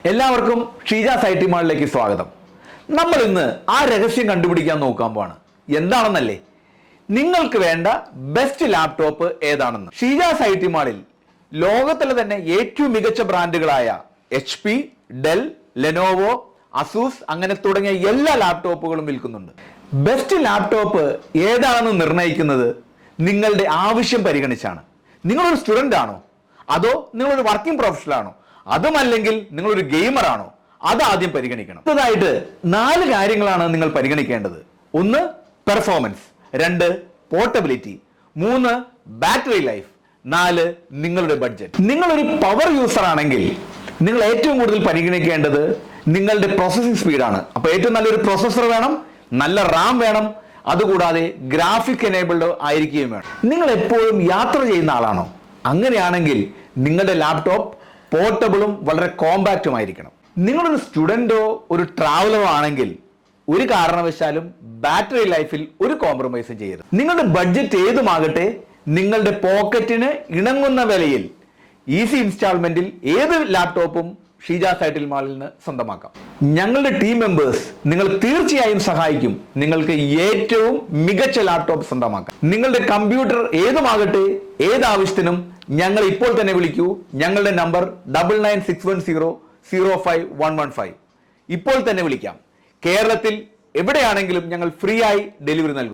എല്ലാവർക്കും Sheeja's I T മാളിലേക്ക് സ്വാഗതം. നമ്മൾ ഇന്ന് ആ രഹസ്യം കണ്ടുപിടിക്കാൻ നോക്കാൻ പോവാണ്. എന്താണെന്നല്ലേ, നിങ്ങൾക്ക് വേണ്ട ബെസ്റ്റ് ലാപ്ടോപ്പ് ഏതാണെന്ന്. ഷീജാസ് ഐ ടി മാളിൽ ലോകത്തിലെ തന്നെ ഏറ്റവും മികച്ച ബ്രാൻഡുകളായ HP, ഡെൽ, ലെനോവോ, അസൂസ് അങ്ങനെ തുടങ്ങിയ എല്ലാ ലാപ്ടോപ്പുകളും വിൽക്കുന്നുണ്ട്. ബെസ്റ്റ് ലാപ്ടോപ്പ് ഏതാണെന്ന് നിർണ്ണയിക്കുന്നത് നിങ്ങളുടെ ആവശ്യം പരിഗണിച്ചാണ്. നിങ്ങളൊരു സ്റ്റുഡൻ്റ് ആണോ, അതോ നിങ്ങളൊരു വർക്കിംഗ് പ്രൊഫഷണൽ ആണോ, അതുമല്ലെങ്കിൽ നിങ്ങളൊരു ഗെയിമർ ആണോ, അത് ആദ്യം പരിഗണിക്കണം. അടുത്തതായിട്ട് 4 കാര്യങ്ങളാണ് നിങ്ങൾ പരിഗണിക്കേണ്ടത്. 1 പെർഫോമൻസ്, 2 പോർട്ടബിലിറ്റി, 3 ബാറ്ററി ലൈഫ്, 4 നിങ്ങളുടെ ബഡ്ജറ്റ്. നിങ്ങളൊരു പവർ യൂസർ ആണെങ്കിൽ നിങ്ങൾ ഏറ്റവും കൂടുതൽ പരിഗണിക്കേണ്ടത് നിങ്ങളുടെ പ്രോസസ്സിംഗ് സ്പീഡാണ്. അപ്പൊ ഏറ്റവും നല്ലൊരു പ്രൊസസ്സർ വേണം, നല്ല റാം വേണം, അതുകൂടാതെ ഗ്രാഫിക് എനേബിൾഡ് ആയിരിക്കുകയും വേണം. നിങ്ങൾ എപ്പോഴും യാത്ര ചെയ്യുന്ന ആളാണോ? അങ്ങനെയാണെങ്കിൽ നിങ്ങളുടെ ലാപ്ടോപ്പ് പോർട്ടബിളും വളരെ കോമ്പാക്റ്റും ആയിരിക്കണം. നിങ്ങളൊരു സ്റ്റുഡൻറ്റോ ഒരു ട്രാവലറോ ആണെങ്കിൽ ഒരു കാരണവശാലും ബാറ്ററി ലൈഫിൽ ഒരു കോംപ്രമൈസും ചെയ്യരുത്. നിങ്ങളുടെ ബഡ്ജറ്റ് ഏതുമാകട്ടെ, നിങ്ങളുടെ പോക്കറ്റിന് ഇണങ്ങുന്ന വിലയിൽ ഈസി ഇൻസ്റ്റാൾമെന്റിൽ ഏത് ലാപ്ടോപ്പും ഷീജാസ് ഐ ടി മാളിൽ നിന്ന് സ്വന്തമാക്കാം. ഞങ്ങളുടെ ടീം മെമ്പേഴ്സ് നിങ്ങൾ തീർച്ചയായും സഹായിക്കും നിങ്ങൾക്ക് ഏറ്റവും മികച്ച ലാപ്ടോപ്പ് സ്വന്തമാക്കാം. നിങ്ങളുടെ കമ്പ്യൂട്ടർ ഏതുമാകട്ടെ, ഏതാവശ്യത്തിനും ഞങ്ങൾ ഇപ്പോൾ തന്നെ വിളിക്കൂ. ഞങ്ങളുടെ നമ്പർ 9961005115. ഇപ്പോൾ തന്നെ വിളിക്കാം. കേരളത്തിൽ എവിടെയാണെങ്കിലും ഞങ്ങൾ ഫ്രീ ആയി ഡെലിവറി നൽകും.